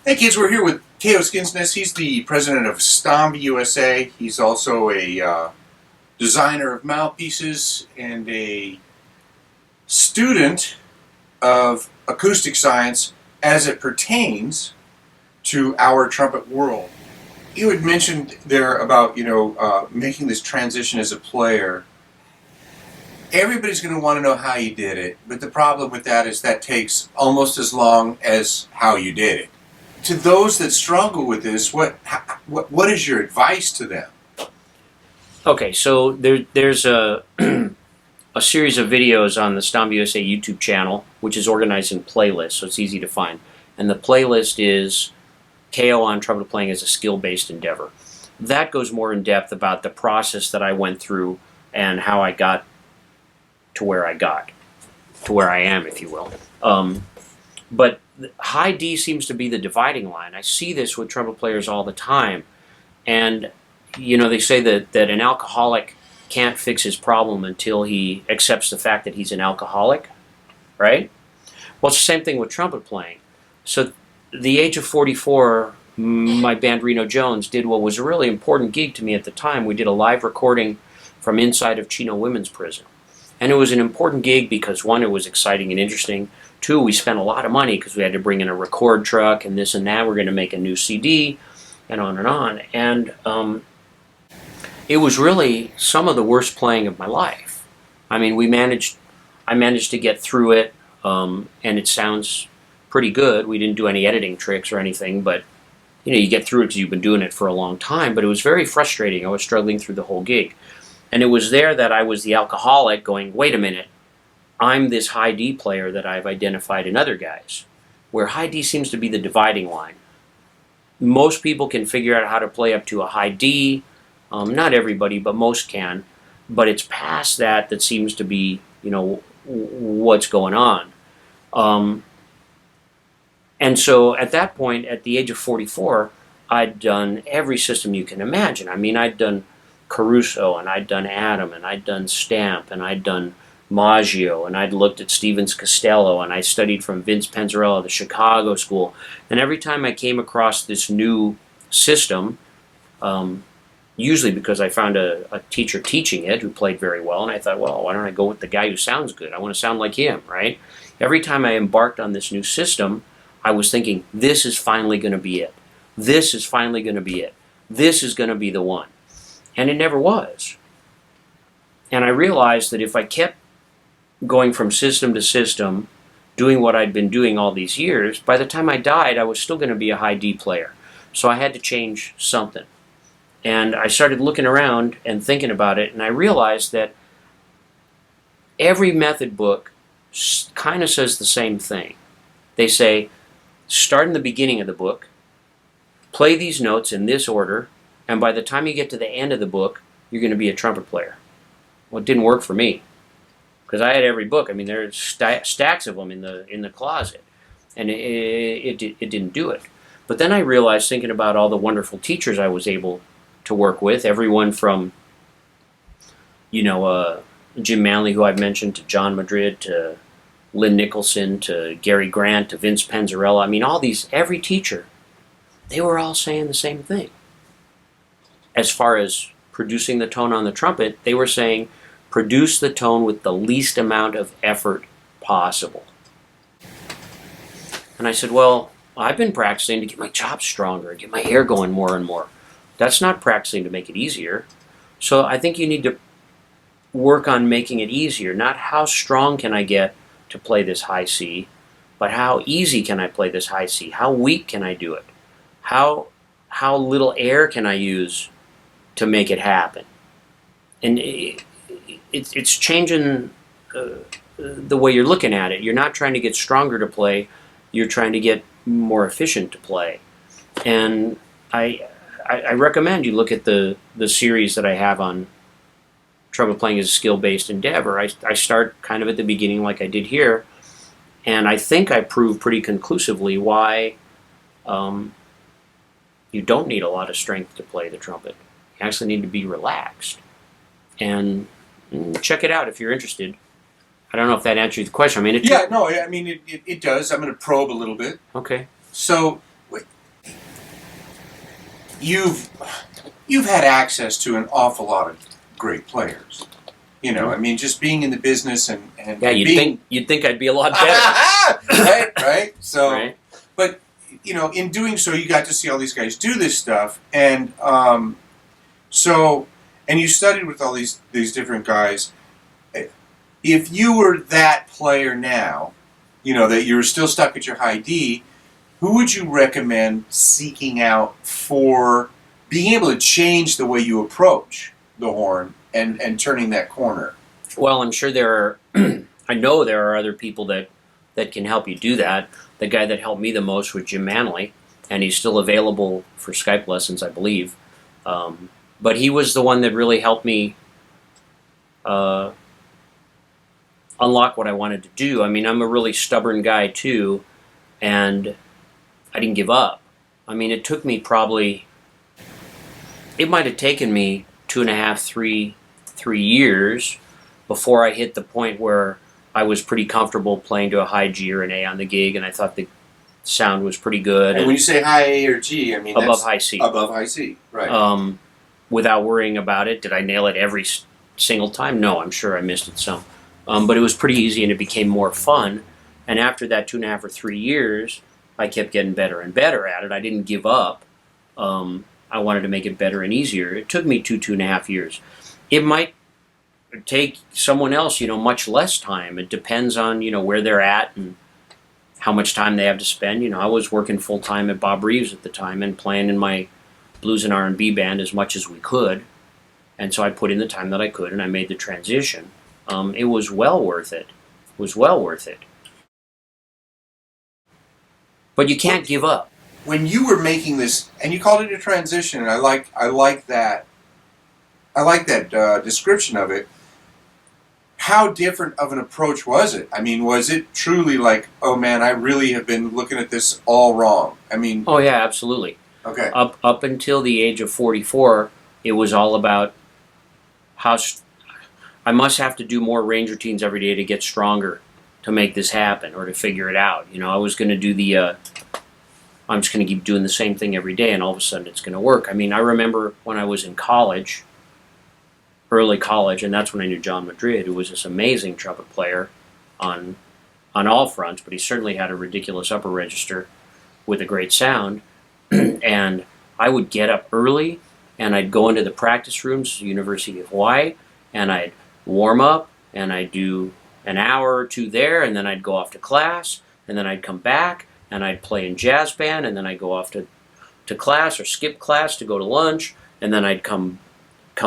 Hey kids, we're here with K.O. Skinsnes. He's the president of Stomvi-USA. He's also a designer of mouthpieces and a student of acoustic science as it pertains to our trumpet world. You had mentioned there about, making this transition as a player. Everybody's going to want to know how you did it, but the problem with that is that takes almost as long as how you did it. To those that struggle with this, what is your advice to them? Okay, so there's a a series of videos on the Stomvi-USA YouTube channel, which is organized in playlists, so it's easy to find. And the playlist is KO on trumpet playing as a skill-based endeavor. That goes more in depth about the process that I went through and how I got to where I got, to where I am, if you will. But high D seems to be the dividing line. I see this with trumpet players all the time. And, they say that an alcoholic can't fix his problem until he accepts the fact that he's an alcoholic, right? Well, it's the same thing with trumpet playing. So the age of 44, my band Reno Jones did what was a really important gig to me at the time. We did a live recording from inside of Chino Women's Prison. And it was an important gig because, one, it was exciting and interesting. Two, we spent a lot of money because we had to bring in a record truck and this and that. We're going to make a new CD and on and on. And it was really some of the worst playing of my life. I mean, I managed to get through it, and it sounds pretty good. We didn't do any editing tricks or anything, but you get through it because you've been doing it for a long time. But it was very frustrating. I was struggling through the whole gig. And it was there that I was the alcoholic going, wait a minute, I'm this high D player that I've identified in other guys, where high D seems to be the dividing line. Most people can figure out how to play up to a high D. Not everybody, but most can. But it's past that seems to be, what's going on. And so at that point, at the age of 44, I'd done every system you can imagine. I mean, I'd done Caruso, and I'd done Adam, and I'd done Stamp, and I'd done Maggio, and I'd looked at Stevens Costello, and I studied from Vince Penzarella, the Chicago school. And every time I came across this new system, usually because I found a teacher teaching it who played very well, and I thought, well, why don't I go with the guy who sounds good? I want to sound like him, right? Every time I embarked on this new system, I was thinking, this is finally going to be it. This is finally going to be it. This is going to be the one. And it never was. And I realized that if I kept going from system to system, doing what I'd been doing all these years, by the time I died, I was still going to be a high D player. So I had to change something. And I started looking around and thinking about it, and I realized that every method book kind of says the same thing. They say, start in the beginning of the book, play these notes in this order, and by the time you get to the end of the book, you're going to be a trumpet player. Well, it didn't work for me because I had every book. I mean, there's stacks of them in the closet, and it didn't do it. But then I realized, thinking about all the wonderful teachers I was able to work with, everyone from Jim Manley, who I've mentioned, to John Madrid, to Lynn Nicholson, to Gary Grant, to Vince Penzarella. I mean, every teacher, they were all saying the same thing. As far as producing the tone on the trumpet, they were saying, produce the tone with the least amount of effort possible. And I said, well, I've been practicing to get my chops stronger, get my hair going more and more. That's not practicing to make it easier. So I think you need to work on making it easier. Not how strong can I get to play this high C, but how easy can I play this high C? How weak can I do it? How little air can I use to make it happen? And it's changing the way you're looking at it. You're not trying to get stronger to play. You're trying to get more efficient to play. And I recommend you look at the series that I have on trumpet playing as a skill-based endeavor. I start kind of at the beginning like I did here, and I think I prove pretty conclusively why you don't need a lot of strength to play the trumpet. You actually need to be relaxed. And check it out if you're interested. I don't know if that answers the question. I mean, it does. I'm going to probe a little bit. Okay. So, you've had access to an awful lot of great players. You know, I mean, just being in the business and Yeah, you'd think I'd be a lot better. right. So, Right. but you know, in doing so, you got to see all these guys do this stuff, and so, and you studied with all these different guys. If you were that player now, you know that you're still stuck at your high D, who would you recommend seeking out for being able to change the way you approach the horn and turning that corner? Well, I'm sure there are. I know there are other people that can help you do that. The guy that helped me the most was Jim Manley, and he's still available for Skype lessons, I believe. But he was the one that really helped me unlock what I wanted to do. I mean, I'm a really stubborn guy too, and I didn't give up. I mean, it took me probably. It might have taken me 2.5, 3 years before I hit the point where I was pretty comfortable playing to a high G or an A on the gig, and I thought the sound was pretty good. And when you say high A or G, I mean above that's high C. above high C, right? Without worrying about it. Did I nail it every single time? No, I'm sure I missed it some. But it was pretty easy, and it became more fun. And after that 2.5 or 3 years, I kept getting better and better at it. I didn't give up. I wanted to make it better and easier. It took me 2.5 years. It might take someone else, much less time. It depends on, where they're at and how much time they have to spend. I was working full time at Bob Reeves at the time and playing in my blues and R&B band as much as we could. And so I put in the time that I could, and I made the transition. It was well worth it. It was well worth it. But you can't give up. When you were making this, and you called it a transition, and I like that description of it. How different of an approach was it? I mean, was it truly like, oh man, I really have been looking at this all wrong? I mean, oh yeah, absolutely. Okay. Up until the age of 44, it was all about how I must have to do more range routines every day to get stronger to make this happen or to figure it out. I was going to do I'm just going to keep doing the same thing every day, and all of a sudden it's going to work. I mean, I remember when I was in college, early college, and that's when I knew John Madrid, who was this amazing trumpet player on all fronts, but he certainly had a ridiculous upper register with a great sound. And I would get up early, and I'd go into the practice rooms at the University of Hawaii, and I'd warm up, and I'd do an hour or two there, and then I'd go off to class, and then I'd come back, and I'd play in jazz band, and then I'd go off to class or skip class to go to lunch, and then I'd come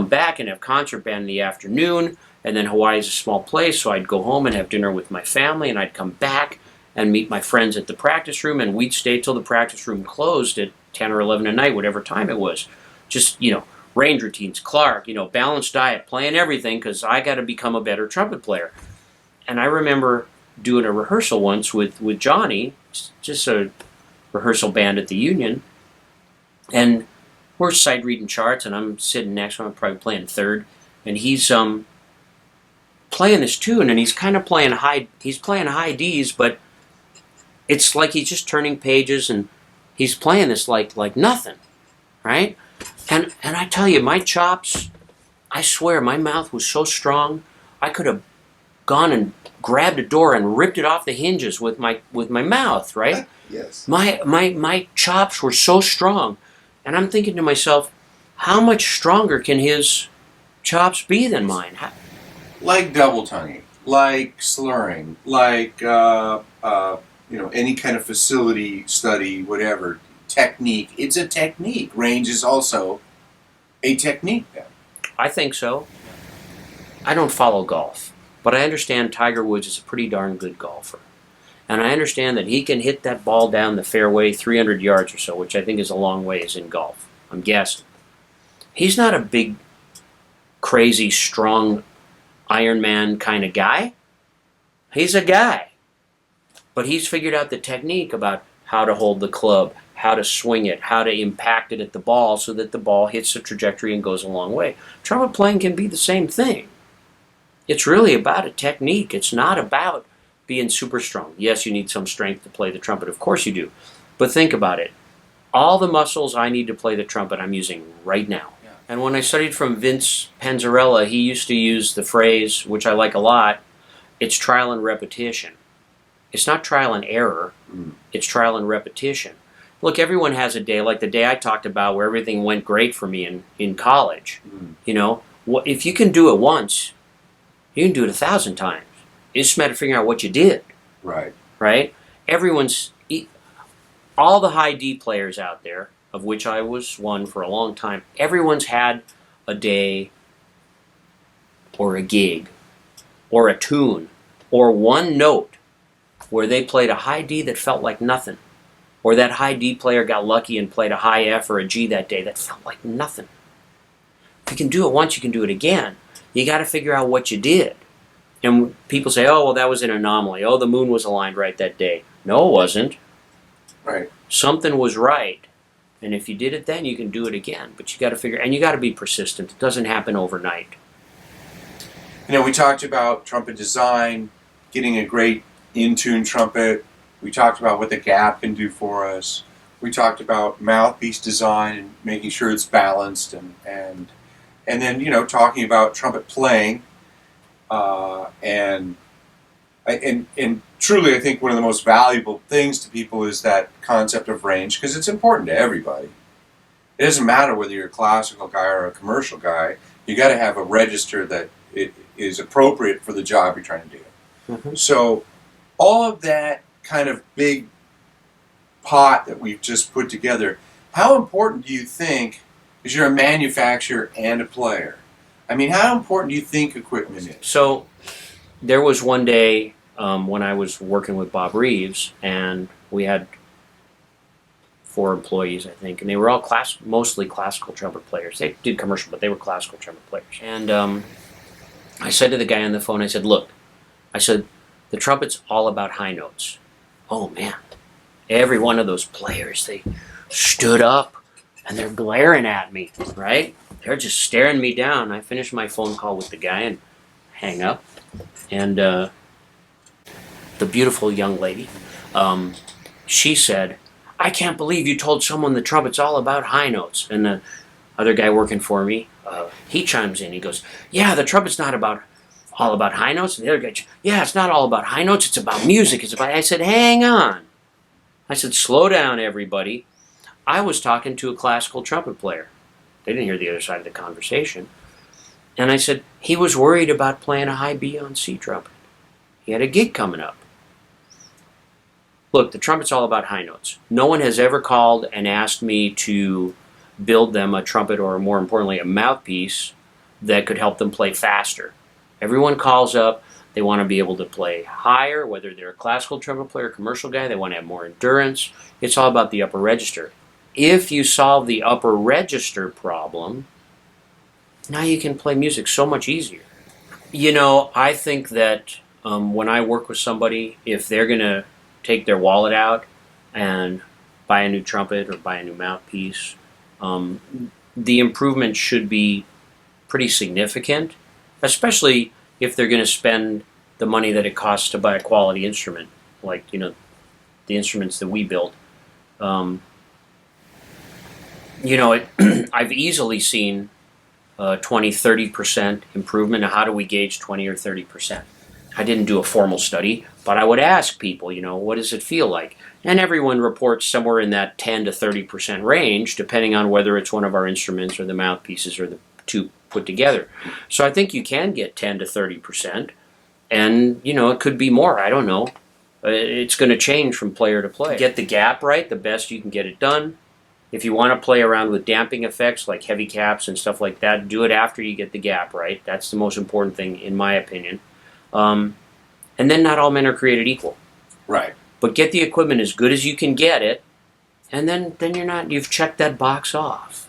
back and have concert band in the afternoon, and then Hawaii's a small place, so I'd go home and have dinner with my family, and I'd come back and meet my friends at the practice room, and we'd stay till the practice room closed at 10 or 11 at night, whatever time it was. Just, range routines, Clark, balanced diet, playing everything, because I got to become a better trumpet player. And I remember doing a rehearsal once with Johnny, just a rehearsal band at the Union, and we're sight reading charts, and I'm sitting next to him, I'm probably playing third, and he's playing this tune, and he's kind of playing high D's, but it's like he's just turning pages, and he's playing this like nothing, right? And I tell you, my chops, I swear, my mouth was so strong, I could have gone and grabbed a door and ripped it off the hinges with my mouth, right? Yes. My chops were so strong, and I'm thinking to myself, how much stronger can his chops be than mine? Like double tonguing, like slurring, like any kind of facility study, whatever technique. It's a technique. Range is also a technique. Then. I think so. I don't follow golf, but I understand Tiger Woods is a pretty darn good golfer. And I understand that he can hit that ball down the fairway 300 yards or so, which I think is a long ways in golf. I'm guessing. He's not a big, crazy, strong Iron Man kind of guy. He's a guy. But he's figured out the technique about how to hold the club, how to swing it, how to impact it at the ball so that the ball hits the trajectory and goes a long way. Trumpet playing can be the same thing. It's really about a technique. It's not about being super strong. Yes, you need some strength to play the trumpet. Of course you do. But think about it. all the muscles I need to play the trumpet I'm using right now. Yeah. And when I studied from Vince Panzarella, he used to use the phrase, which I like a lot, it's trial and repetition. It's not trial and error, it's trial and repetition. Look, everyone has a day, like the day I talked about where everything went great for me in college. You know, if you can do it once, you can do it 1,000 times. It's just a matter of figuring out what you did. Right. Right? All the high D players out there, of which I was one for a long time, everyone's had a day or a gig or a tune or one note where they played a high D that felt like nothing. Or that high D player got lucky and played a high F or a G that day that felt like nothing. If you can do it once, you can do it again. You got to figure out what you did. And people say, oh, well, that was an anomaly. Oh, the moon was aligned right that day. No, it wasn't. Right. Something was right. And if you did it then, you can do it again. But you got to figure, and you got to be persistent. It doesn't happen overnight. You know, we talked about trumpet design, getting a great in-tune trumpet. We talked about what the gap can do for us. We talked about mouthpiece design and making sure it's balanced, and then, you know, talking about trumpet playing, and truly, I think one of the most valuable things to people is that concept of range, because it's important to everybody. It doesn't matter whether you're a classical guy or a commercial guy. You got to have a register that it is appropriate for the job you're trying to do. Mm-hmm. So, all of that kind of big pot that we've just put together, how important do you think, because you're a manufacturer and a player, I mean, how important do you think equipment is? So there was one day when I was working with Bob Reeves, and we had 4 employees, I think, and they were all mostly classical trumpet players. They did commercial, but they were classical trumpet players. And I said to the guy on the phone, I said, look, the trumpet's all about high notes. Oh, man. Every one of those players, they stood up and they're glaring at me, right? They're just staring me down. I finished my phone call with the guy and hang up. And the beautiful young lady, she said, I can't believe you told someone the trumpet's all about high notes. And the other guy working for me, he chimes in. He goes, yeah, the trumpet's not all about high notes. And the other guy, yeah, it's not all about high notes. It's about music. I said, hang on. I said, slow down, everybody. I was talking to a classical trumpet player. They didn't hear the other side of the conversation. And I said, he was worried about playing a high B on C trumpet. He had a gig coming up. Look, the trumpet's all about high notes. No one has ever called and asked me to build them a trumpet, or more importantly, a mouthpiece that could help them play faster. Everyone calls up. They want to be able to play higher, whether they're a classical trumpet player, commercial guy. They want to have more endurance. It's all about the upper register. If you solve the upper register problem, now you can play music so much easier. You know, I think that when I work with somebody, if they're going to take their wallet out and buy a new trumpet or buy a new mouthpiece, the improvement should be pretty significant, especially if they're going to spend the money that it costs to buy a quality instrument, like, you know, the instruments that we build. You know, I've easily seen 20-30% improvement. Now, how do we gauge 20 or 30%? I didn't do a formal study, but I would ask people, you know, what does it feel like? And everyone reports somewhere in that 10 to 30% range, depending on whether it's one of our instruments or the mouthpieces or the two put together. So I think you can get 10 to 30%, and, you know, it could be more. I don't know. It's going to change from player to player. Get the gap right, the best you can get it done. If you want to play around with damping effects like heavy caps and stuff like that, do it after you get the gap right. That's the most important thing, in my opinion. And then not all men are created equal. Right. But get the equipment as good as you can get it, and then you've checked that box off.